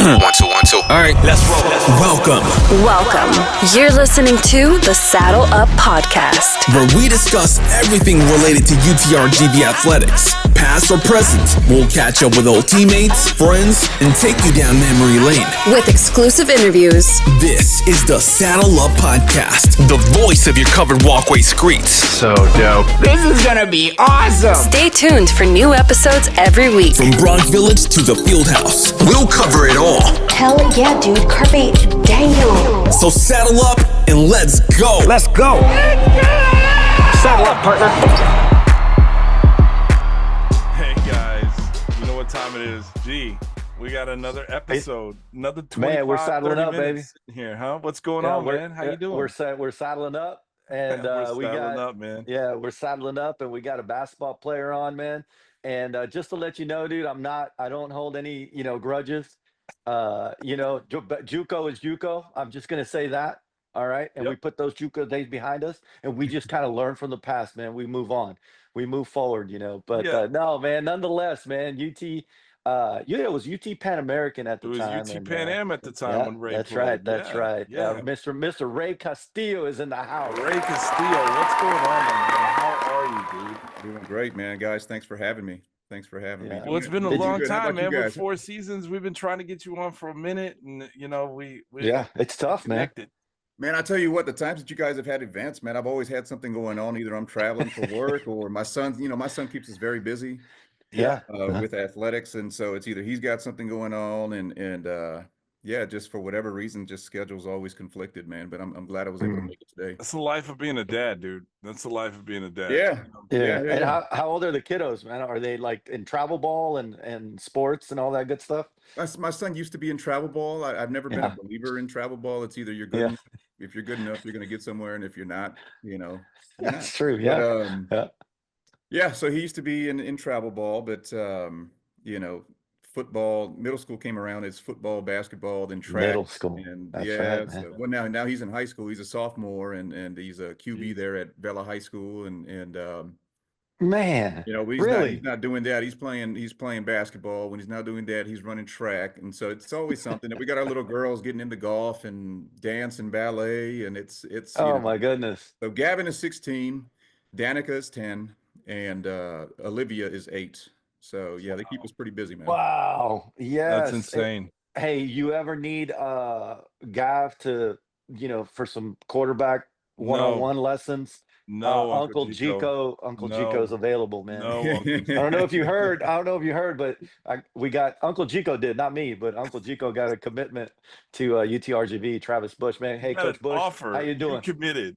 One, two, one, two. All right, let's roll. Welcome. You're listening to the Saddle Up Podcast, where we discuss everything related to UTRGV athletics, past or present. We'll catch up with old teammates, friends, and take you down memory lane with exclusive interviews. This is the Saddle Up Podcast, the voice of your covered walkway streets. So dope. This is gonna be awesome. Stay tuned for new episodes every week. From Bronx Village to the Fieldhouse, we'll cover it all. Hell yeah, dude. Carpe diem. So saddle up and let's go. Let's go. Saddle up, partner. Hey guys, you know what time it is? Gee, we got another episode, another 25, man, we're saddling up, baby. Here, huh? What's going on, man? How you doing? We're saddling up, and we're saddling up, and we got a basketball player on, man. And just to let you know, dude, I don't hold any, grudges. JUCO is JUCO. I'm just gonna say that. All right, and we put those JUCO days behind us, and we just kind of learn from the past, man. We move on, we move forward, But no, man. Nonetheless, man, UT. It was UT Pan American at the time. It was UT Pan Am at the time when Ray. That's played. right. That's right. Yeah. Mr. Ray Castillo is in the house. Ray Castillo, what's going on, man? How are you, dude? Doing great, man. Guys, thanks for having me. Thanks for having me. Well, it's been a long time, man. With 4 seasons, we've been trying to get you on for a minute, and we it's tough, connected. Man, I tell you what, the times that you guys have had events, man, I've always had something going on. Either I'm traveling for work, or my son keeps us very busy. With athletics, and so it's either he's got something going on, and just for whatever reason, just schedule's always conflicted, man. But I'm glad I was able to make it today. That's the life of being a dad, dude. That's the life of being a dad. Yeah. And how old are the kiddos, man? Are they like in travel ball and sports and all that good stuff? My son used to be in travel ball. I've never been a believer in travel ball. It's either you're good enough. If you're good enough, you're going to get somewhere, and if you're not, That's true. So he used to be in travel ball, but football, middle school came around, it's football, basketball, then track. Middle school. And right, well, now he's in high school. He's a sophomore, and he's a QB there at Bella High School, and man, he's not doing that. He's playing basketball. When he's not doing that, he's running track. And so it's always something that we got our little girls getting into golf and dance and ballet, and it's my goodness. So Gavin is 16, Danica is 10, and Olivia is 8. So they keep us pretty busy, man. Wow. Yes. That's insane. Hey, you ever need Gav to, for some quarterback one-on-one lessons? No, Uncle Chico's available, man. No, I don't know if you heard, but we got Uncle Chico did, not me, but Uncle Chico got a commitment to UTRGV, Travis Bush, man. Hey, Coach Bush, how you doing? You committed.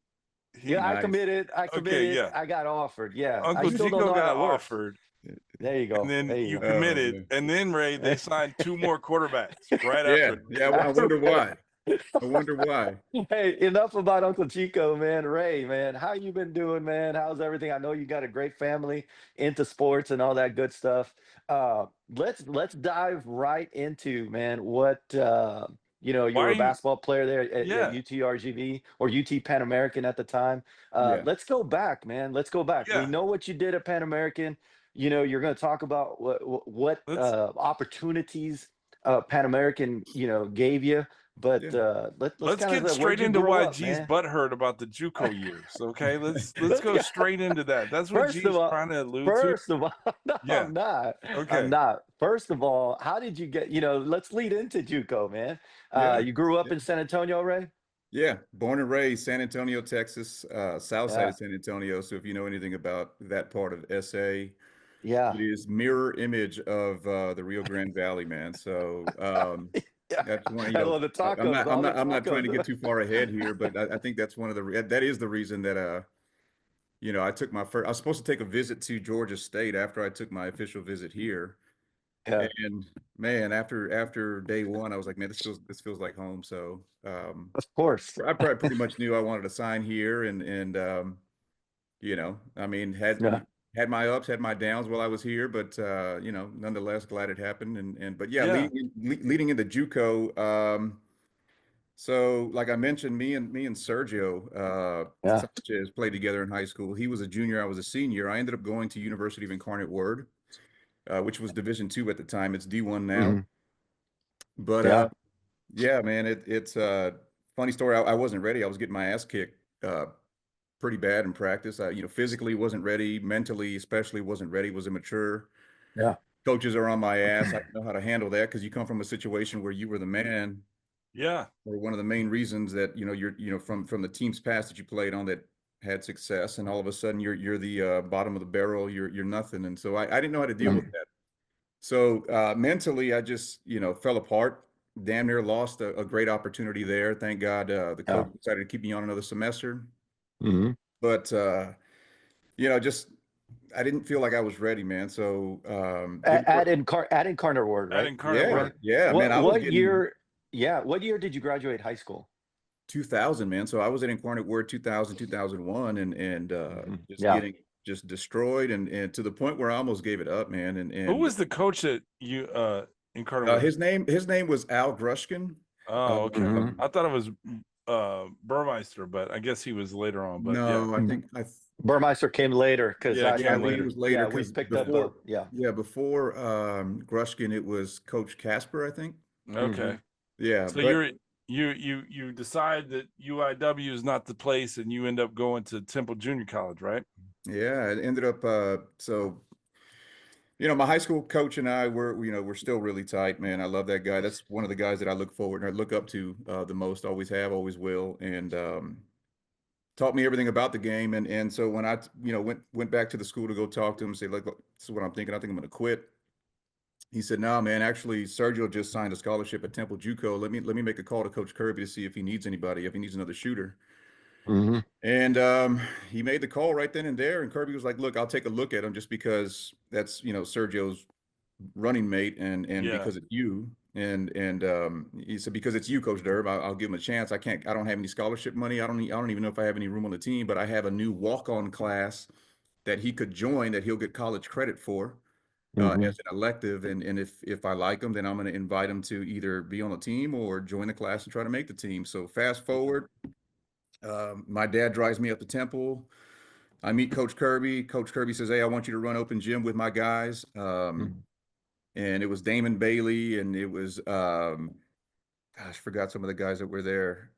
I committed. Okay, yeah. I got offered. Yeah. Uncle Chico got offered. There you go. And then you committed. And then, Ray, they signed 2 more quarterbacks right after. Yeah, I wonder why. Hey, enough about Uncle Chico, man. Ray, man, how you been doing, man? How's everything? I know you got a great family into sports and all that good stuff. Let's dive right into, man, what you were a basketball player there at UTRGV or UT Pan American at the time. Let's go back, man. Let's go back. We know what you did at Pan American. You're going to talk about what opportunities Pan American, gave you. But let's get straight into why G's butthurt about the JUCO years. Okay, let's go straight into that. That's what G's trying to allude to. First of all, I'm not. Okay. I'm not. First of all, how did you get? Let's lead into JUCO, man. You grew up in San Antonio, Ray? Yeah, born and raised San Antonio, Texas, south side of San Antonio. So if you know anything about that part of SA, it is mirror image of the Rio Grande Valley, man. So. That's one. I love the tacos. I'm not trying to get too far ahead here, but I think that's that is the reason that I took my first. I was supposed to take a visit to Georgia State after I took my official visit here, and man, after day one, I was like, man, this feels like home. So of course, I probably pretty much knew I wanted to sign here, and I mean had my ups, had my downs while I was here, but nonetheless, glad it happened. Leading into JUCO. So, like I mentioned, me and Sergio Sanchez played together in high school. He was a junior, I was a senior. I ended up going to University of Incarnate Word, which was Division II at the time. It's D1 now. But yeah, man, it's funny story. I wasn't ready. I was getting my ass kicked pretty bad in practice. Physically wasn't ready, mentally especially wasn't ready, was immature. Yeah. Coaches are on my ass. I didn't know how to handle that because you come from a situation where you were the man. Yeah. Or one of the main reasons that, you're from the teams past that you played on that had success, and all of a sudden you're the bottom of the barrel, you're nothing. And so I didn't know how to deal with that. So mentally, I just, fell apart, damn near lost a great opportunity there. Thank God the coach decided to keep me on another semester. Mm-hmm. But, just I didn't feel like I was ready, man. So At Incarnate Word, At right? Incarnate Word. Yeah, man. I was What getting year? Yeah, what year did you graduate high school? 2000, man. So I was at Incarnate Word 2000, 2001, and just Yeah. getting just destroyed, and to the point where I almost gave it up, man. Who And was the coach that you Incarnate Word? his name was Al Grushkin. Oh, okay. Mhm. I thought it was Burmeister, but I guess he was later on. But No, I think Burmeister came later because Yeah, I came we he was later we because picked before up before Grushkin it was Coach Casper, I think. okay. Yeah, So but you decide that UIW is not the place, and you end up going to Temple Junior College, right? yeah, it ended up so my high school coach and I we're still really tight, man. I love that guy. That's one of the guys that I look forward and I look up to the most. Always have, always will, and taught me everything about the game. And so when I went back to the school to go talk to him, say, look, this is what I'm thinking. I think I'm going to quit. He said, "No, man. Actually, Sergio just signed a scholarship at Temple JUCO. Let me make a call to Coach Kirby to see if he needs anybody, if he needs another shooter." Mhm. And he made the call right then and there. And Kirby was like, "Look, I'll take a look at him just because that's Sergio's running mate, and Yeah. because it's you." And he said, "Because it's you, Coach Derb, I'll give him a chance. I don't have any scholarship money. I don't even know if I have any room on the team, but I have a new walk-on class that he could join that he'll get college credit for." As an elective, and if I like him, then I'm going to invite him to either be on the team or join the class and try to make the team. So fast forward, my dad drives me up to Temple. I meet Coach Kirby. Coach Kirby says, "Hey, I want you to run open gym with my guys." And it was Damon Bailey, and it was gosh, forgot some of the guys that were there.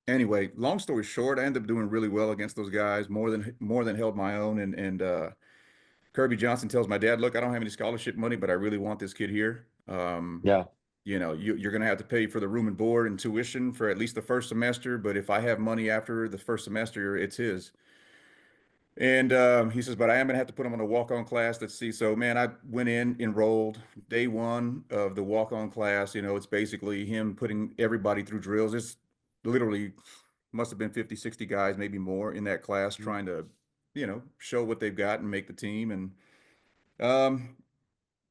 Anyway, long story short, I ended up doing really well against those guys, more than held my own, and Kirby Johnson tells my dad, "Look, I don't have any scholarship money, but I really want this kid here. Yeah. You're going to have to pay for the room and board and tuition for at least the first semester. But if I have money after the first semester, it's his." And he says, "But I am going to have to put him on a walk-on class. Let's see." So, man, I went in, enrolled day one of the walk-on class. It's basically him putting everybody through drills. It's literally must have been 50, 60 guys, maybe more in that class trying to, show what they've got and make the team. And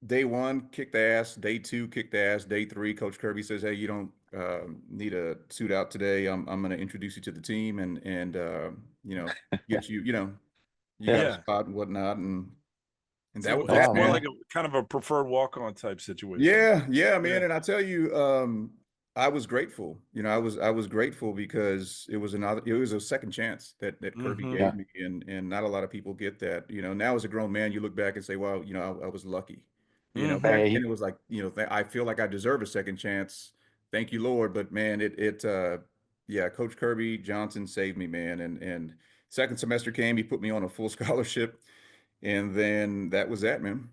day one, kicked ass. Day two, kicked ass. Day three, Coach Kirby says, "Hey, you don't need a suit out today. I'm going to introduce you to the team and get you, you got a Yeah. spot and whatnot." And that So was it's that, more man. like a kind of a preferred walk-on type situation. Yeah, man. Yeah. And I tell you, I was grateful. I was grateful because it was a second chance that Kirby Mhm. gave me, and not a lot of people get that. Now as a grown man, you look back and say, "Well, I was lucky." Back Mhm. then it was like, I feel like I deserve a second chance. Thank you, Lord. But man, yeah, Coach Kirby Johnson saved me, man. And second semester came, he put me on a full scholarship, and then that was that, man.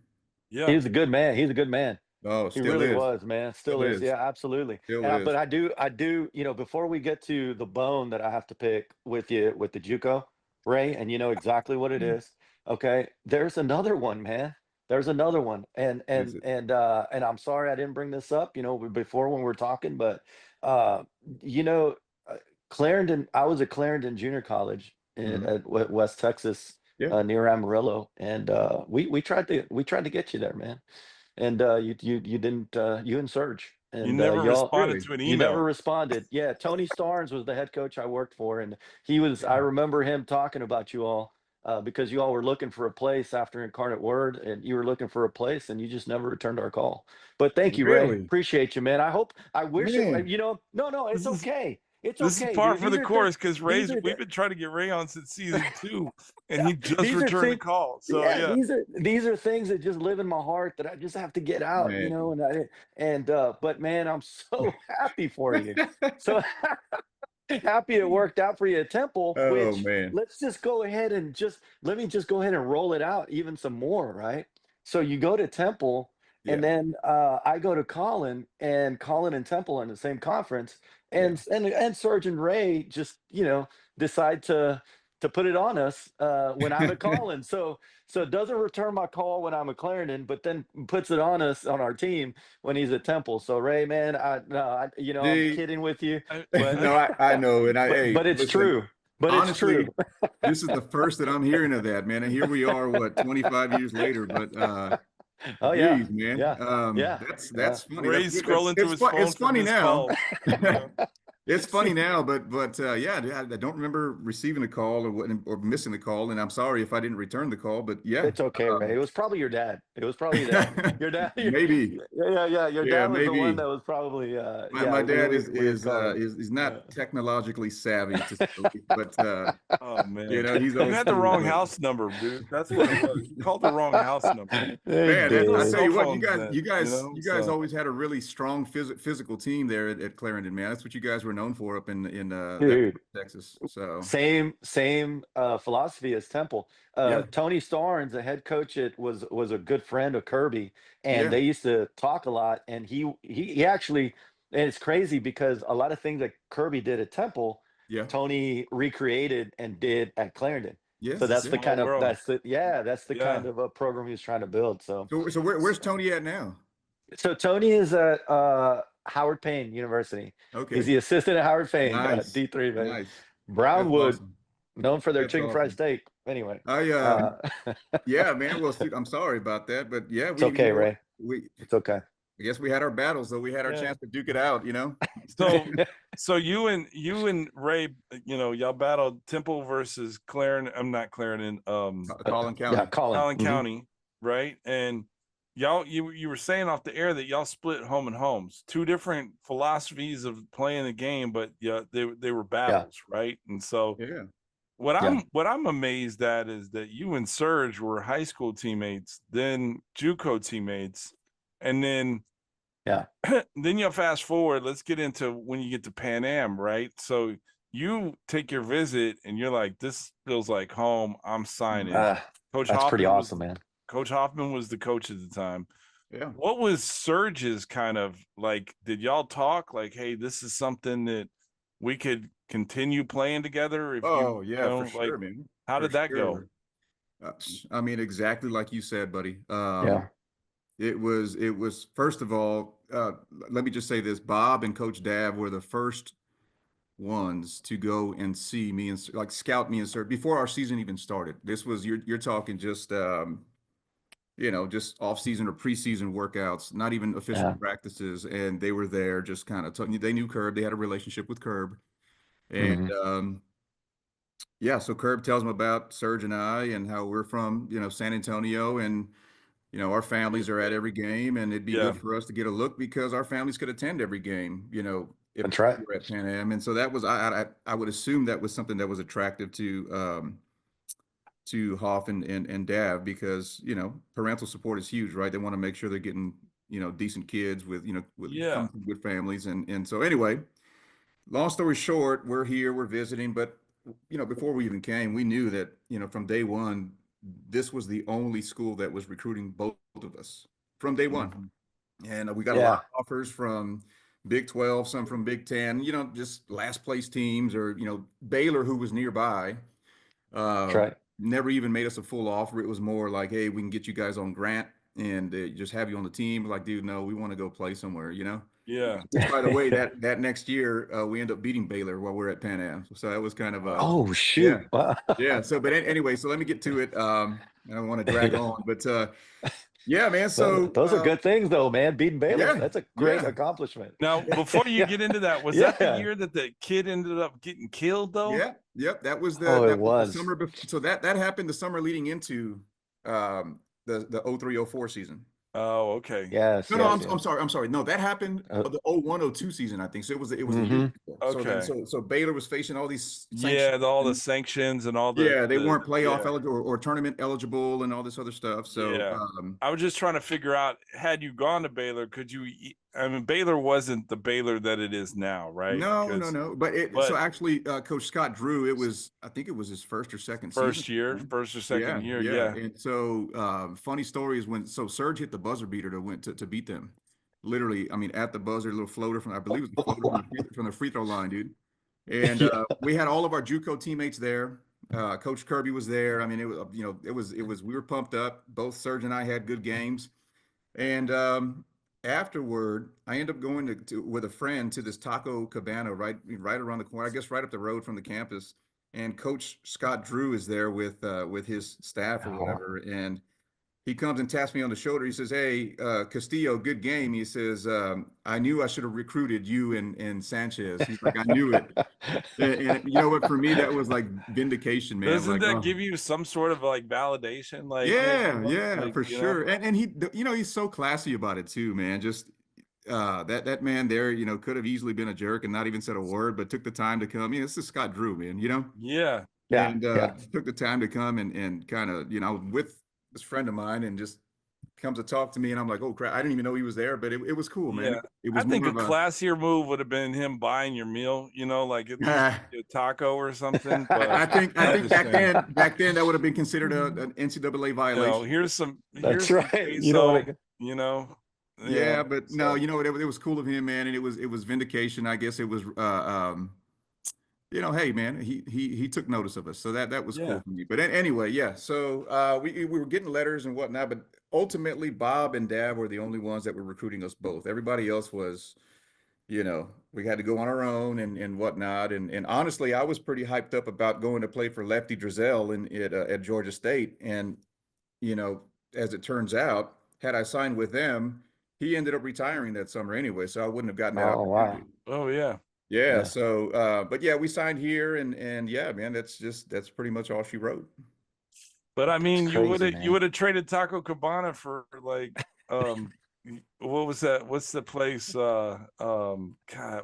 Yeah. He's a good man. He's a good man. Oh, He still really is. was, man. Still Still is. is. Yeah, absolutely. Still And is. but I do, before we get to the bone that I have to pick with you with the JUCO, Ray, and you know exactly what it is. Okay. There's another one, man. There's another one. And What is and it? and and I'm sorry I didn't bring this up, before when we were talking, but uh, you know, uh, Clarendon, I was at Clarendon Junior College Mhm. at West Texas, Yeah. near Amarillo, and we tried to get you there, man. And you didn't, you and Serge, You and never y'all, responded Really? to an you never email. responded. Yeah, Tony Starnes was the head coach I worked for, and I remember him talking about you all, because you all were looking for a place after Incarnate Word, and you were looking for a place, and you just never returned our call. But thank you, Ray. Really? Appreciate you, man. I wish it. Man. No, no, This it's is okay. It's This is okay, par dude. for the course because these are we've been trying to get Ray on since season 2, and he just these are returned the things. call. So Yeah, yeah, these are things that just live in my heart that I just have to get out, you Man. know. But man, I'm so happy for you. So happy it worked out for you at Temple, Oh which man. let's just go ahead and let me just go ahead and roll it out even some more, right? So you go to Temple, and Yeah. then I go to Colin, and Colin and Temple are in the same conference, Yeah. and Sergeant Ray just, decide to put it on us when I'm at Colin. So it doesn't return my call when I'm at Clarendon, but then puts it on us on our team when he's at Temple. So Ray, man, I'm The kidding with you, I, but no, I know, and but it's listen, true. But it's honestly, true. this is the first that I'm hearing of that, man. And here we are, what, 25 years later, but Oh yeah, geez, man. yeah, yeah, yeah. That's funny. That's Ray's good. That's scrolling through his phone it's for funny missed now. calls. Yeah. It's funny now, but yeah, I don't remember receiving a call or missing the call, and I'm sorry if I didn't return the call, but yeah. It's okay, Ray. It was probably your dad. It was probably your dad. Your dad. Maybe. Yeah. Your Yeah, dad was the one maybe. that was probably. My dad we had called. is not technologically savvy, but Oh man, he's you old had the school. wrong But house number, dude. That's what it was. You called the wrong house number. They man, There's no I did. tell cell you what, phones then, you guys So always had a really strong physical team there at Clarendon, man. That's what you guys were known for up in that Dude, Texas. So same philosophy as Temple. yeah, Tony Starnes, the head coach, was a good friend of Kirby, and yeah, they used to talk a lot. And he actually, and it's crazy because a lot of things that Kirby did at Temple, yeah, Tony recreated and did at Clarendon. So yes, it's a that's yeah. the small kind of world. that's the Yeah. kind of a program he was trying to build. So where's Tony at now? So Tony is at Howard Payne University. He's Okay, the assistant at Howard Payne, nice, D3, baby. nice. That's Brownwood, awesome. known for their That's chicken fried awesome. steak. Anyway, I uh, yeah, man. Well, I'm sorry about that, but yeah, it's okay, what? Ray. We It's okay. I guess we had our battles, though. We had our Yeah. chance to duke it out, So you and Ray, y'all battled Temple versus Clarendon. I'm not Clarendon. Collin County. Yeah, Colin. Allen County, right? And y'all, you were saying off the air that y'all split home and homes, two different philosophies of playing the game, but yeah, they were battles, right? And so Yeah. what I'm amazed at is that you and Serge were high school teammates, then JUCO teammates, and then then you'll fast forward. Let's get into when you get to Pan Am, right? So you take your visit and you're like, this feels like home. I'm signing. Coach That's Hoffman pretty awesome, man. Coach Hoffman was the coach at the time. Yeah. What was Serge's kind of like? Did y'all talk like, hey, this is something that we could continue playing together? If Oh, you yeah, know, for like, sure, man. how For did that go? sure. I mean, exactly like you said, buddy. Yeah. It was first of all, let me just say this: Bob and Coach Dav were the first ones to go and see me and like scout me and Serge before our season even started. This was you're talking just just off season or preseason workouts, not even official practices, and they were there just kind of talking. They knew Curb, they had a relationship with Curb, and yeah, so Curb tells them about Serge and I and how we're from San Antonio, and our families are at every game, and it'd be good for us to get a look because our families could attend every game, if That's right. we're at Pan Am. And so that was, I would assume that was something that was attractive to Hoff and Dav because, parental support is huge, right? They want to make sure they're getting, decent kids with coming from good families. And so anyway, long story short, we're here, we're visiting, but before we even came, we knew that, from day one, this was the only school that was recruiting both of us from day one. And we got a lot of offers from Big 12, some from Big 10, just last place teams or, Baylor, who was nearby, never even made us a full offer. It was more like, hey, we can get you guys on grant and just have you on the team. Like, dude, no, we want to go play somewhere, Yeah. Which, by the way, that next year we end up beating Baylor while we're at Pan Am. So that was kind of Oh shoot! Yeah. So, but anyway, so let me get to it. I don't want to drag on, but yeah, man. So those are good things, though, man. Beating Baylor, that's a great yeah. accomplishment. Now, before you get into that, was that the year that the kid ended up getting killed, though? Yeah. Yep. That was it was the summer before. So that happened the summer leading into the 03-04 season. Oh, okay. Yes, No, yes, I'm yes. sorry. I'm sorry. No, that happened the 01-02 season, I think. So it was a year before. So then, Okay. so Baylor was facing all these Yeah, sanctions. all the sanctions and all Yeah, they the weren't playoff yeah. eligible or tournament eligible and all this other stuff. So, Yeah. I was just trying to figure out, had you gone to Baylor, could you? I mean, Baylor wasn't the Baylor that it is now, right? no. So But actually, Coach Scott Drew, I think it was his first or second season. first or second Yeah, year, yeah. yeah. And so, funny story is so Serge hit the buzzer beater to beat them. Literally, I mean, at the buzzer, a little floater I believe it was a floater from the free throw line, dude. And Yeah. we had all of our JUCO teammates there. Coach Kirby was there. I mean, we were pumped up. Both Serge and I had good games. And afterward, I ended up going with a friend to this taco cabana right around the corner, I guess right up the road from the campus. And Coach Scott Drew is there with his staff or whatever. And he comes and taps me on the shoulder. He says, "Hey, Castillo, good game." He says, "I knew I should have recruited you and Sanchez." He's like, "I knew it." And you know what? For me, that was like vindication, man. Doesn't Like, that oh, give you some sort of like validation? Like, hey, yeah, for you know? sure. And he's so classy about it too, man. Just that man there, could have easily been a jerk and not even said a word, but took the time to come. This is Scott Drew, man. Yeah. Yeah, And yeah. took the time to come and kind of, with this friend of mine and just comes to talk to me, and I'm like, oh crap, I didn't even know he was there, but it was cool, man. Yeah. It I was think more a of classier move would have been him buying your meal, like at least a. a taco or something. But I think I'm just saying, back then that would have been considered an NCAA violation. here's some That's some right. queso, yeah. Yeah, but no, it was cool of him, man, and it was vindication. I guess it was hey man, he took notice of us, so that was cool for me. But anyway, yeah. So we were getting letters and whatnot, but ultimately Bob and Dad were the only ones that were recruiting us both. Everybody else was, we had to go on our own and whatnot. And honestly, I was pretty hyped up about going to play for Lefty Drizel at Georgia State. And as it turns out, had I signed with them, he ended up retiring that summer anyway, so I wouldn't have gotten that opportunity. Wow. Oh yeah. Yeah. So, but yeah, we signed here, and yeah, man, that's pretty much all she wrote. But I mean, you crazy, would have traded Taco Cabana for like, what was that? What's the place? God,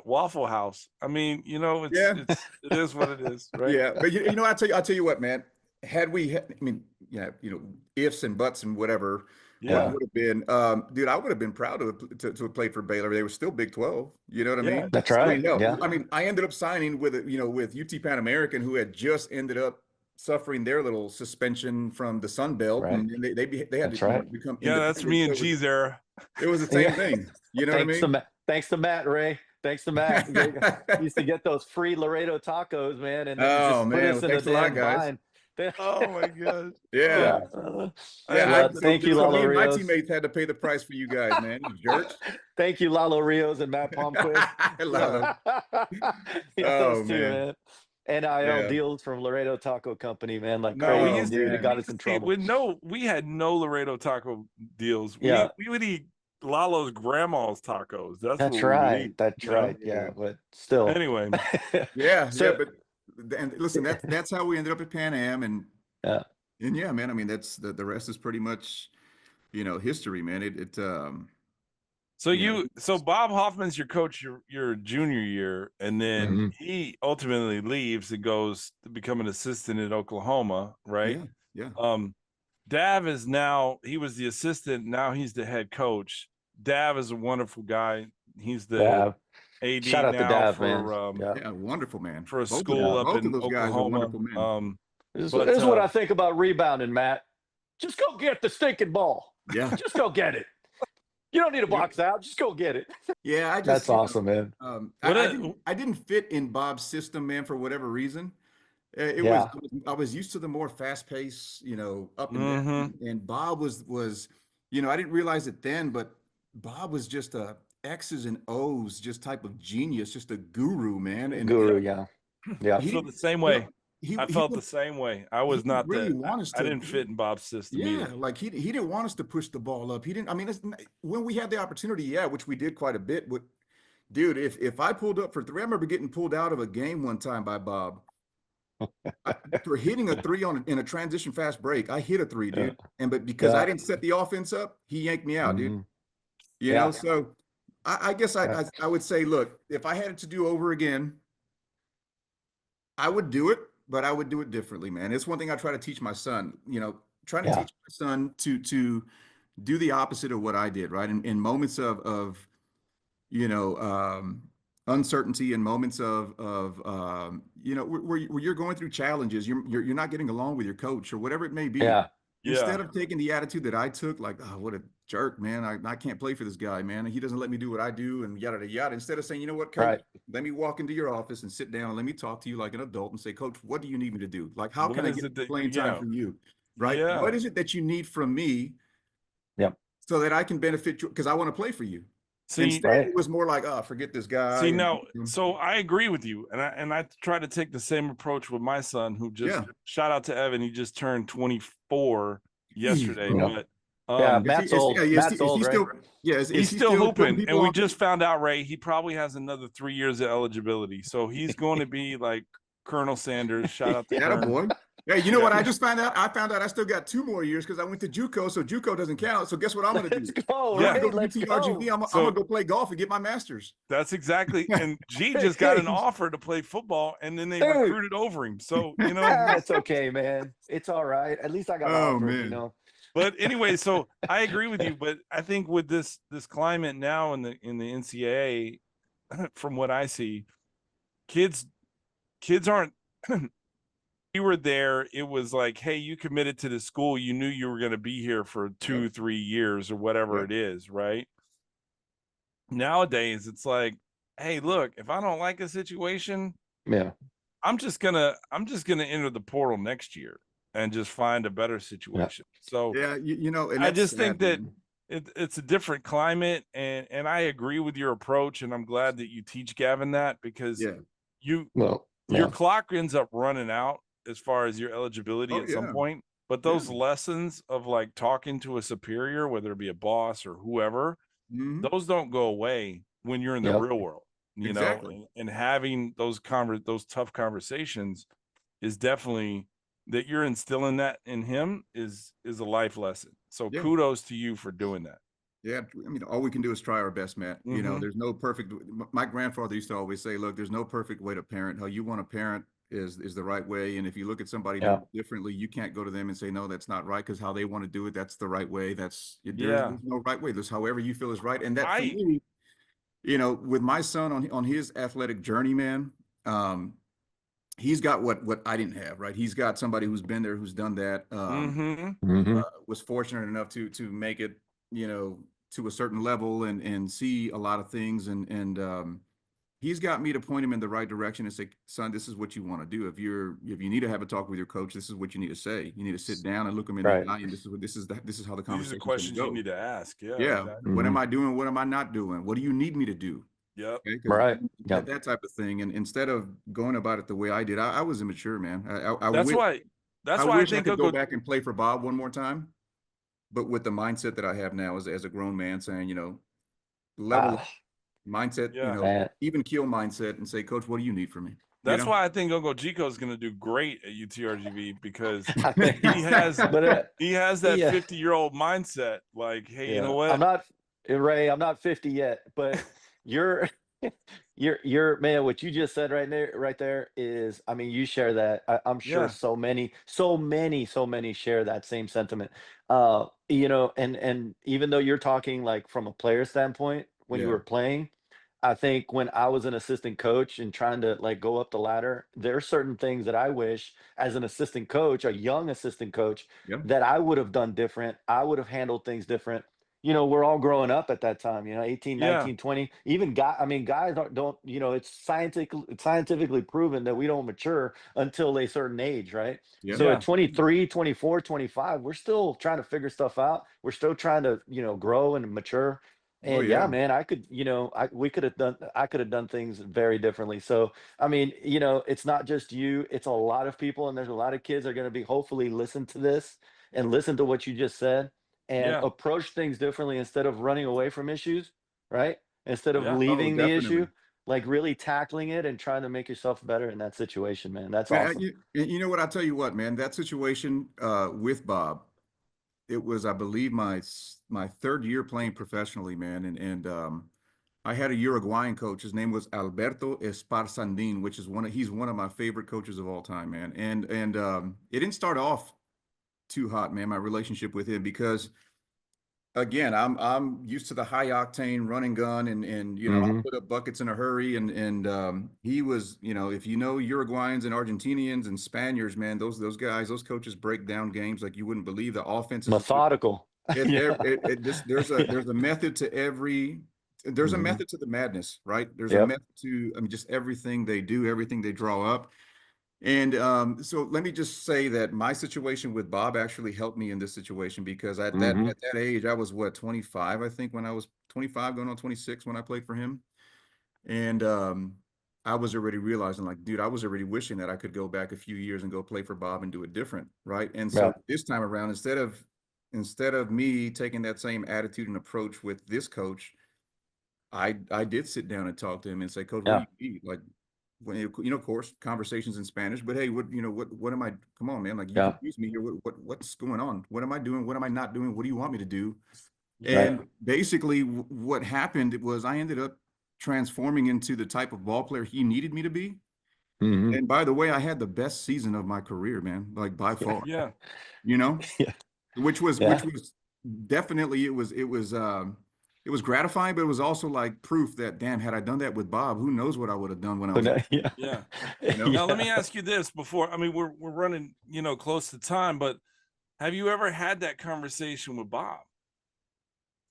Waffle House. I mean, it is what it is, right? Yeah, but I'll tell you what, man. Had we, I mean, ifs and buts and whatever. Yeah. What would have been, dude, I would have been proud to have played for Baylor. They were still Big 12. You know what I mean? That's right. I mean, no, Yeah. I mean, I ended up signing with UT Pan American, who had just ended up suffering their little suspension from the Sun Belt, and they had to become. Yeah, that's me and G's era. It was the same thing. You know what I mean? Thanks to Matt, Ray. Thanks to Matt. We used to get those free Laredo tacos, man, and then just put us in the damn bind. Oh my god! Yeah. Thank you, Lalo me and my Rios. teammates had to pay the price for you guys, man. You jerks. Thank you, Lalo Rios and Matt Palmquist. Lalo. Those two, man. NIL deals from Laredo Taco Company, man. Like crazy, dude. It got us in trouble. We had no Laredo taco deals. We would eat Lalo's grandma's tacos. That's right. That's right. Yeah, but still. Anyway. But and listen, that's how we ended up at Pan Am, and yeah, man. I mean, that's the rest is pretty much, history, man. So Bob Hoffman's your coach your junior year, and then he ultimately leaves and goes to become an assistant at Oklahoma, right? Yeah. Dav is now, he was the assistant, now he's the head coach. Dav is a wonderful guy. He's the AD Shout out now to Dav, for man. Wonderful man. For a school up in those Oklahoma. guys are wonderful men. This is what I think about rebounding, Matt. Just go get the stinking ball. Yeah. Just go get it. You don't need a box out. Just go get it. Yeah, that's awesome, man. I didn't fit in Bob's system, man, for whatever reason. I was used to the more fast pace, up and down. And Bob was, I didn't realize it then, but Bob was just a X's and O's just type of genius, just a guru, man. And yeah. I feel the same way. I felt the same way. I was not really I didn't fit in Bob's system either. Like he didn't want us to push the ball up. He didn't. I mean, when we had the opportunity, which we did quite a bit. Dude, if I pulled up for three, I remember getting pulled out of a game one time by Bob, For hitting a three in a transition fast break, I hit a three, dude. But because I Yeah. didn't set the offense up, he yanked me out, dude. Mhm. You Yeah. know, so I guess I would say, look, if I had it to do over again, I would do it, but I would do it differently, man. It's one thing I try to teach my son, trying to Yeah. teach my son to do the opposite of what I did, right? In moments of you know, uncertainty and moments of where you're going through challenges, you're not getting along with your coach or whatever it may be. Yeah. Instead of taking the attitude that I took, like, oh, what a jerk, man. I can't play for this guy, man. He doesn't let me do what I do and yada, yada, yada. Instead of saying, you know what, coach, Right. let me walk into your office and sit down and let me talk to you like an adult and say, coach, what do you need me to do? Like, how What can I is get it that, playing time from you? Right? Yeah. What is it that you need from me Yep. so that I can benefit you? Because I want to play for you. See, Instead, it was more like, oh, forget this guy. See, now, so I agree with you, and I try to take the same approach with my son, who just shout out to Evan. He just turned 24 yesterday, but Matt's old. Matt's old, right? He's still hooping, and we just found out, Ray, he probably has another 3 years of eligibility, so he's going to be like Colonel Sanders. Shout out to Colonel. Boy. Hey, you know what I just found out? I found out I still got 2 more years because I went to JUCO, so JUCO doesn't count. So guess what I'm going to do? Let's go, Yeah. right? Go Let's to go. RGV. I'm going to go play golf and get my master's. That's exactly. And G just got an offer to play football, and then they recruited over him. So, it's okay, man. It's all right. At least I got offered, But anyway, so I agree with you, but I think with this climate now in the NCAA, from what I see, kids aren't. We were there. It was like, hey, you committed to the school. You knew you were going to be here for 2-3 years or whatever it is, right? Nowadays, it's like, hey, look, if I don't like a situation, I'm just gonna enter the portal next year and just find a better situation. So and I just think that it's a different climate, and I agree with your approach, and I'm glad that you teach Gavin that, because your clock ends up running out as far as your eligibility at some point. But those lessons of like talking to a superior, whether it be a boss or whoever, those don't go away when you're in the real world, you know, and having those tough conversations is definitely that you're instilling that in him is a life lesson. So kudos to you for doing that. Yeah, I mean, all we can do is try our best, Matt. You know, there's no perfect. My grandfather used to always say, "Look, there's no perfect way to parent. How you want to parent is the right way. And if you look at somebody differently, you can't go to them and say, no, that's not right, because how they want to do it, that's the right way. There's no right way. There's however you feel is right. And that for me, you know, with my son on his athletic journey, man, he's got what I didn't have, right? He's got somebody who's been there, who's done that. Was fortunate enough to make it, you know, to a certain level and see a lot of things. And he's got me to point him in the right direction and say, son, this is what you want to do. If you need to have a talk with your coach, this is what you need to say. You need to sit down and look him in the eye, and this is how the conversation. These are the questions you need to ask. Yeah. Exactly. What am I doing? What am I not doing? What do you need me to do? Yep. Okay? Right. That type of thing. And instead of going about it the way I did, I was immature, man. That's why I think I could go back and play for Bob one more time, but with the mindset that I have now as a grown man, saying, you know, level mindset, you know, even keel mindset, and say, Coach, what do you need from me? That's why I think Uncle Chico is going to do great at UTRGV, because he has that 50-year-old mindset. Like, hey, you know what? I'm not 50 yet, but you're man, what you just said right there is, I mean, you share that. I'm sure so many share that same sentiment. You know, and even though you're talking like from a player standpoint, when you were playing, I think when I was an assistant coach and trying to like go up the ladder, there are certain things that I wish as an assistant coach, a young assistant coach, that I would have done different. I would have handled things different. You know, we're all growing up at that time, you know, 18, 19, 20, even guys don't, you know, it's scientifically proven that we don't mature until a certain age, right? So at 23, 24, 25, we're still trying to figure stuff out. We're still trying to, you know, grow and mature. And man, I could have done things very differently. So, I mean, you know, it's not just you, it's a lot of people, and there's a lot of kids that are going to be hopefully listen to this and listen to what you just said and approach things differently instead of running away from issues, right? Instead of leaving the issue, like really tackling it and trying to make yourself better in that situation, man. That's Man, awesome. you know what? I'll tell you what, man. That situation with Bob, it was, I believe, my third year playing professionally, man, and I had a Uruguayan coach. His name was Alberto Esparsandin, which is he's one of my favorite coaches of all time, man. And it didn't start off too hot, man, my relationship with him, because again, I'm used to the high octane run and gun, and you know, I'll put up buckets in a hurry, and he was, you know, if you know Uruguayans and Argentinians and Spaniards, man, those guys, those coaches break down games like you wouldn't believe. The offense is Methodical. there's a method to every. There's a method to the madness, right? There's a method to, I mean, just everything they do, everything they draw up. And so let me just say that my situation with Bob actually helped me in this situation, because at that age, I was what, 25, I think, when I was 25 going on 26 when I played for him. And I was already realizing, like, dude, I was already wishing that I could go back a few years and go play for Bob and do it different, right? And so this time around, instead of me taking that same attitude and approach with this coach, I did sit down and talk to him and say, Coach, what do you need? Like, when, you know, of course, conversations in Spanish, but hey, what am I, come on, man, like, you confuse me here. What's going on? What am I doing? What am I not doing? What do you want me to do? And basically what happened was I ended up transforming into the type of ball player he needed me to be. And by the way, I had the best season of my career, man, like by far. You know, which was definitely, it was gratifying, but it was also like proof that, damn, had I done that with Bob, who knows what I would have done when I was. You know? Now let me ask you this before. I mean, we're running, you know, close to time, but have you ever had that conversation with Bob?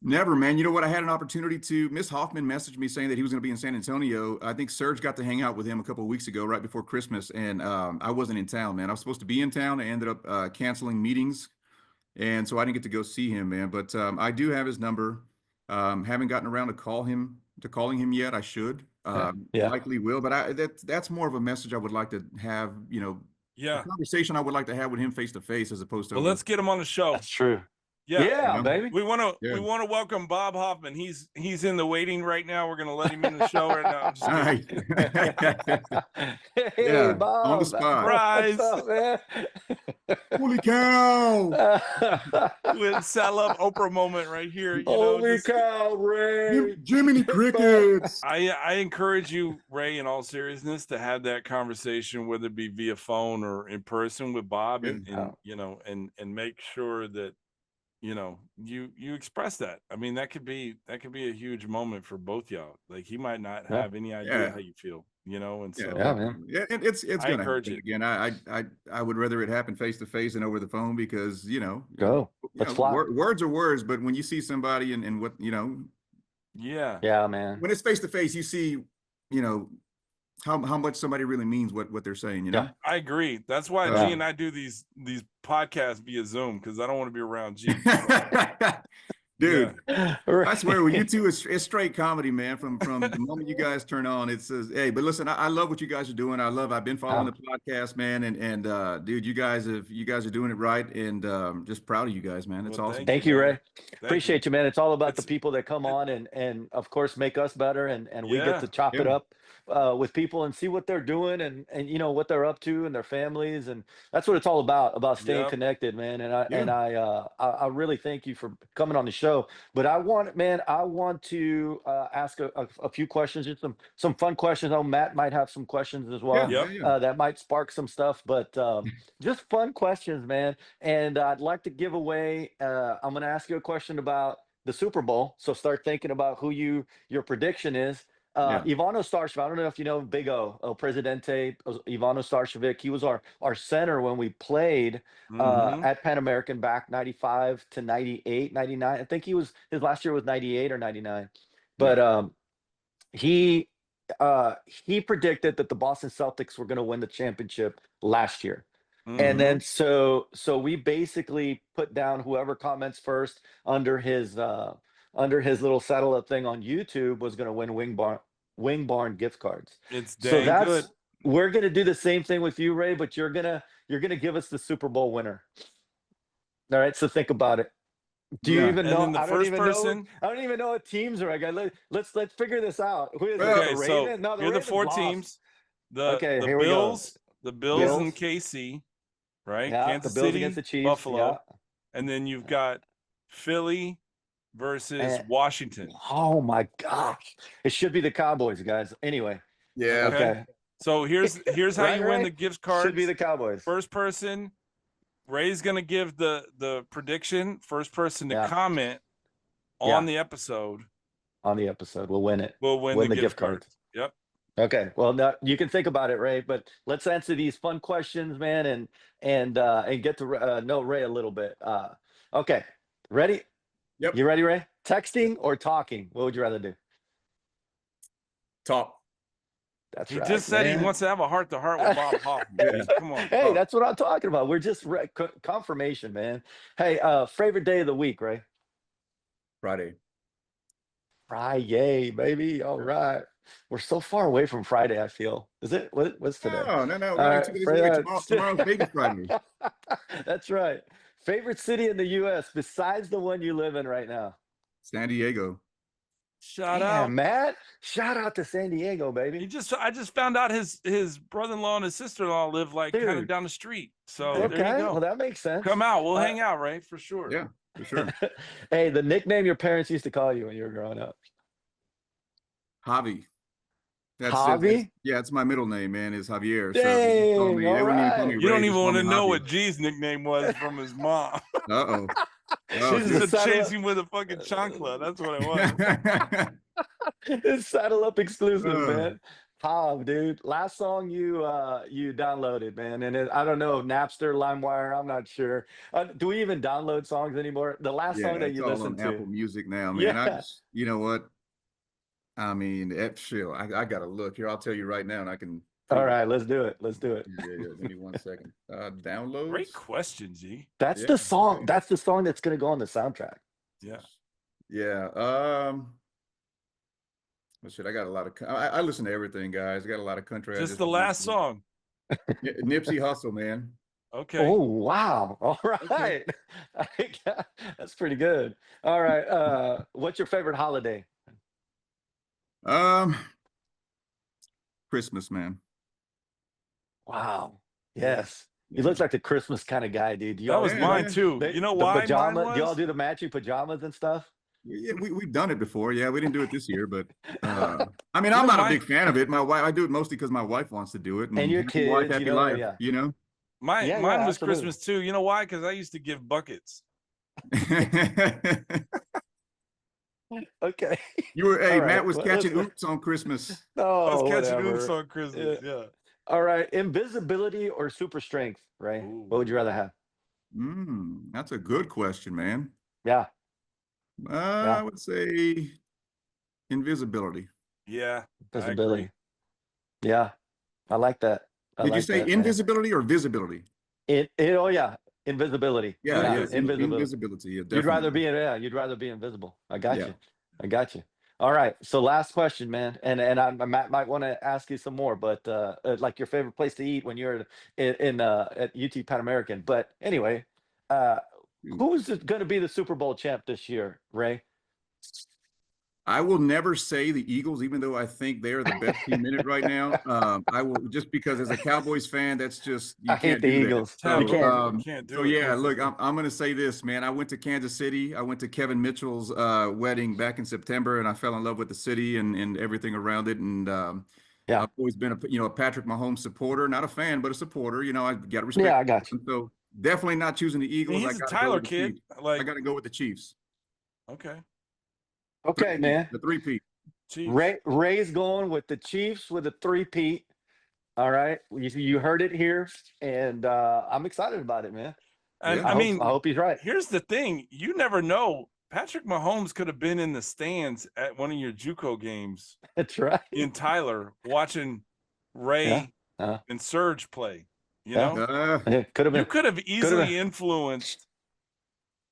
Never, man. You know what? I had an opportunity to. Miss Hoffman messaged me saying that he was going to be in San Antonio. I think Serge got to hang out with him a couple of weeks ago, right before Christmas, and I wasn't in town, man. I was supposed to be in town. I ended up canceling meetings, and so I didn't get to go see him, man. But I do have his number. Haven't gotten around to calling him yet. I should. Likely will. But that's more of a message I would like to have. You know, a conversation I would like to have with him face to face, as opposed to. Well, let's get him on the show. That's true. Baby. We want to welcome Bob Hoffman. He's in the waiting right now. We're gonna let him in the show right now. I'm just Hey, Bob. On the spot. Surprise. What's up, man? Holy cow! We'll sell up Oprah moment right here. You Holy cow, Ray! Jiminy Crickets! I encourage you, Ray, in all seriousness, to have that conversation, whether it be via phone or in person with Bob, and you know, and make sure that, you know, you express that. I mean, that could be a huge moment for both y'all. Like, he might not have any idea how you feel, you know, and so man. And it's gonna happen again. I would rather it happen face to face than over the phone, because, you know, words are words, but when you see somebody and what, you know, man, when it's face to face, you see, you know, how much somebody really means what they're saying, you know. I agree. That's why G and I do these podcasts via Zoom, because I don't want to be around G. Dude, I swear, with you two, it's straight comedy, man. From the moment you guys turn on, it says, hey, but listen, I love what you guys are doing. I've been following the podcast, man, and dude, you guys are doing it right, and just proud of you guys, man. It's awesome. Thank you, Ray. Appreciate you, man. It's all about the people that come on and of course make us better, and we get to chop it up with people and see what they're doing, and you know, what they're up to and their families, and that's what it's all about staying connected, man. And I really thank you for coming on the show. But I want to ask a few questions, just some fun questions. I know Matt might have some questions as well that might spark some stuff, but just fun questions, man. And I'd like to give away, I'm going to ask you a question about the Super Bowl, so start thinking about who your prediction is. Ivano Starcevic, I don't know if you know Big O, El Presidente, Ivano Starcevic. He was our center when we played at Pan American back 95 to 98, 99. I think his last year was 98 or 99. But he predicted that the Boston Celtics were going to win the championship last year. And then so we basically put down whoever comments first under his little satellite thing on YouTube was going to win Wing Barn gift cards. It's dang good. We're going to do the same thing with you, Ray, but you're going to give us the Super Bowl winner. All right, so think about it. Do you even And know? then the I don't first even person. know. I don't even know what teams are. Let's figure this out. Who is it? Okay, The so Ravens? No, the here are the Ravens 4 lost. teams. Okay, The here we go. Bills and KC, right? Yeah, Kansas the Bills City, against the Chiefs. Buffalo, Yeah. and then you've got Philly versus And- Washington. Oh my gosh! It should be the Cowboys, guys. Anyway. Yeah. Okay. So here's how Right, you win Ray? the gift cards. Should be the Cowboys. First person, Ray's gonna give the prediction. First person to comment on the episode. On the episode, we'll win it. We'll win the gift cards. Yep. Okay. Well, now you can think about it, Ray. But let's answer these fun questions, man, and get to know Ray a little bit. Okay. Ready? Yep. You ready, Ray? Texting or talking? What would you rather do? Talk. That's He right. just said man. he wants to have a heart-to-heart with Bob Hoffman. Come on. Hey, that's what I'm talking about. We're just confirmation, man. Hey, favorite day of the week, Ray? Friday. Friday, baby. All right. We're so far away from Friday, I feel. Is it? What's today? No. All right, Tomorrow's Vegas Friday. That's right. Favorite city in the U.S. besides the one you live in right now? San Diego. Shout out, Matt. Shout out to San Diego, baby. I just found out his brother-in-law and his sister-in-law live like kind of down the street. So Okay, there you go. well that makes sense. Come out, we'll hang out, Ray, for sure. Yeah, for sure. Hey, the nickname your parents used to call you when you were growing up. Javi. Javi? Yeah, it's my middle name, man. Is Javier. Dang, they wouldn't even right. call me You Ray, don't just even call want me to know Javi. what G's nickname was from his mom. Uh-oh. She's just chasing with a fucking chancla. That's what it was. It's Saddle Up exclusive, man. Tom, dude. Last song you downloaded, man, and I don't know, Napster, LimeWire. I'm not sure. Do we even download songs anymore? The last song that you listened to. Apple Music now, man. Yeah. You know what? I mean, I gotta look here. I'll tell you right now, and I can. All right, let's do it. Let's do it. Yeah. Give me 1 second. Downloads. Great question, G. That's the song. That's the song that's gonna go on the soundtrack. Yeah. Yeah. I got a lot of. I listen to everything, guys. I got a lot of country. Just the last song. Nipsey Hussle, man. Okay. Oh wow! All right, that's pretty good. All right, what's your favorite holiday? Christmas, man. Wow. Yes. He looks like the Christmas kind of guy, dude. That was mine too. You know why? Pajama, Mine do y'all was? do the matching pajamas and stuff? Yeah, we've done it before. Yeah, we didn't do it this year, but I mean, I'm not a big fan of it. My wife, I do it mostly because my wife wants to do it, and your kids, wife, happy life, you know. Mine was absolutely. Christmas too. You know why? Because I used to give buckets. Okay. You were, hey, All Matt right, was well, catching oops on Christmas. Oh, I was catching whatever. oops on Christmas. Yeah. All right, invisibility or super strength, Ray? Ooh. What would you rather have? That's a good question, man. Yeah. I would say invisibility. Yeah. Visibility. Yeah. I like that. Did you say invisibility or visibility? Oh yeah, invisibility. Yeah, invisibility. Invisibility. Yeah, You'd rather be you'd rather be invisible. I got Yeah. you. I got you. All right. So last question, man. And I might want to ask you some more, but like your favorite place to eat when you're at UT Pan American. But anyway, who's going to be the Super Bowl champ this year, Ray? I will never say the Eagles, even though I think they're the best team in it right now. I will, just because as a Cowboys fan, that's just I hate the Eagles. So, You can't. Can't do so it. yeah, look, I'm going to say this, man. I went to Kansas City. I went to Kevin Mitchell's wedding back in September, and I fell in love with the city and everything around it. And I've always been a Patrick Mahomes supporter, not a fan, but a supporter. You know, I got to respect. Yeah, I got you. So definitely not choosing the Eagles. He's a Tyler kid. I got to go with the Chiefs. Okay. Okay, man. The three-peat. Ray's going with the Chiefs with a 3-peat. All right, you heard it here, and I'm excited about it, man. And I hope he's right. Here's the thing: you never know. Patrick Mahomes could have been in the stands at one of your JUCO games. That's right. In Tyler, watching Ray and Serge play. You know, could have been. You could have easily influenced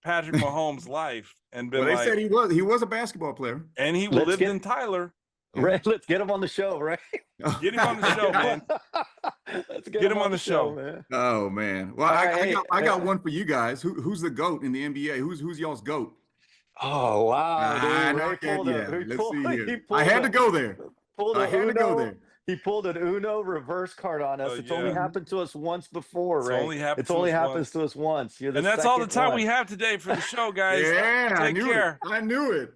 Patrick Mahomes' life and been Well, they said he was a basketball player, and he lived in Tyler. Ray, let's get him on the show, right? Get him on the show, man. Let's get him on the show, man. Oh man. Well, I got one for you guys. Who's the GOAT in the NBA? Who's y'all's GOAT? Oh wow, dude! Ray pulled Let's see here. I had to go there. I had to go there. He pulled an Uno reverse card on us. It's only happened to us once before, Ray. It only happens to us once. And that's all the time we have today for the show, guys. Yeah, take care. I knew it.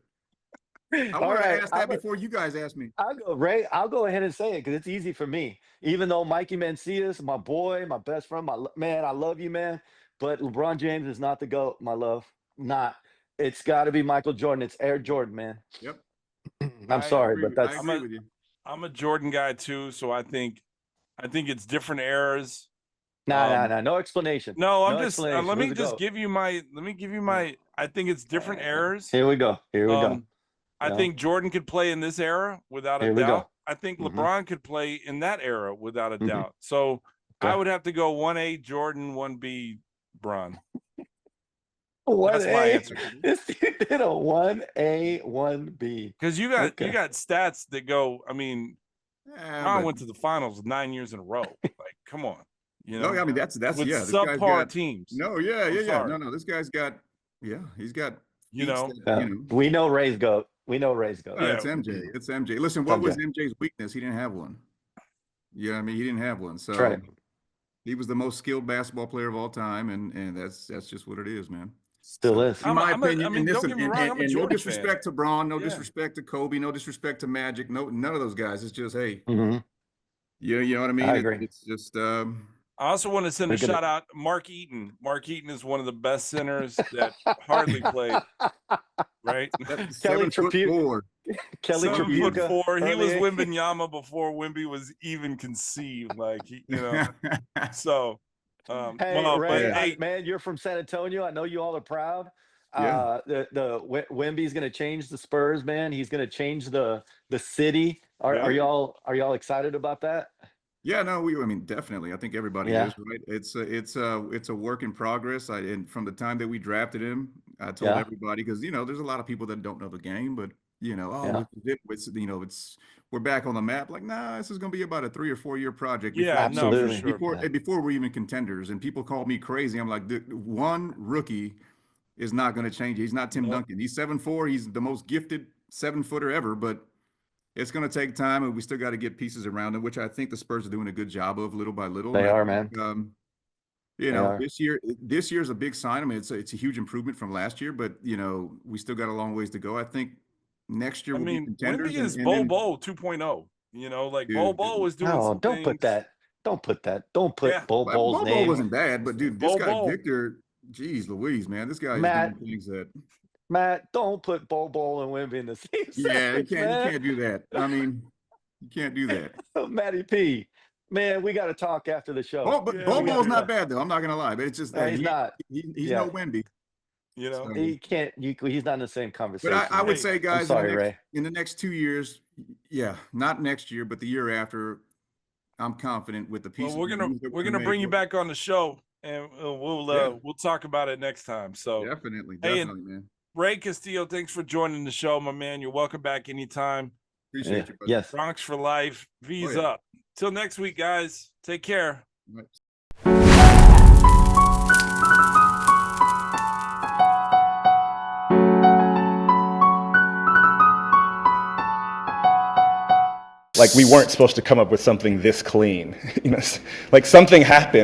I want to ask that before you guys ask me. Ray, I'll go ahead and say it because it's easy for me. Even though Mikey Mancias, my boy, my best friend, I love you, man. But LeBron James is not the GOAT, my love. Not. It's got to be Michael Jordan. It's Air Jordan, man. Yep. I'm sorry, but that's. I agree with you. I'm a Jordan guy too, so I think it's different eras. Nah. No explanation. No, I'm just. Let me give you my. I think it's different eras. Here we go. I think Jordan could play in this era without a doubt. I think LeBron could play in that era without a doubt. So I would have to go 1A Jordan, 1B Bron. That's my answer. This dude did a 1A, 1B. Because you got stats that go. I mean, I went to the finals 9 years in a row. Like, come on, you know. No, I mean that's with subpar teams. No, yeah. No, this guy's got. Yeah, he's got. We know Ray's GOAT. It's MJ. It's MJ. Listen, what was MJ's weakness? He didn't have one. Yeah, I mean he didn't have one. So he was the most skilled basketball player of all time, and that's just what it is, man. Still is. In my opinion, don't get me wrong, I'm a no Jordan disrespect to Bron, no disrespect to Kobe, no disrespect to Magic, none of those guys. It's just, hey, you know what I mean? I agree. It's just. I also want to send a shout out Mark Eaton. Mark Eaton is one of the best centers that hardly played. Right? Kelly Tripucka. 7'4". He was Wembanyama before Wemby was even conceived. Like so. Ray, man, you're from San Antonio. I know you all are proud. Yeah. The Wemby's going to change the Spurs, man. He's going to change the city. Are y'all excited about that? Yeah, no, I mean, definitely. I think everybody is, right? It's a work in progress. And from the time that we drafted him, I told everybody, because there's a lot of people that don't know the game, but we're back on the map. Like, nah, this is going to be about a 3 or 4 year project. Absolutely. Before we're even contenders, and people call me crazy. I'm like, one rookie is not going to change. He's not Tim Duncan. He's 7'4". He's the most gifted 7-footer ever, but it's going to take time, and we still got to get pieces around him, which I think the Spurs are doing a good job of little by little. They are, man. This year is a big sign. I mean, it's a huge improvement from last year, but we still got a long ways to go. I think next year we'll be contenders. Wemby is Bo 2.0. Like Bo was doing. No, don't put that. Don't put Bo Bo's name. Bo wasn't bad, but dude, this guy Victor, geez Louise, man, this guy is doing things that. Matt, don't put Bo and Wemby in the same sentence. Yeah, you can't do that. I mean, you can't do that. Matty P, man, we got to talk after the show. But Bo's not bad though. I'm not gonna lie, but it's just that he's not. He's no Wemby. He can't. He's not in the same conversation. But I would say, guys, Ray. In the next 2 years, not next year, but the year after, I'm confident with the pieces. Well, we're gonna bring you back on the show, and we'll talk about it next time. So definitely, man. Ray Castillo, thanks for joining the show, my man. You're welcome back anytime. Appreciate you, buddy. Yes. Bronx for life. V's up. Till next week, guys. Take care. Right. Like we weren't supposed to come up with something this clean, like something happened.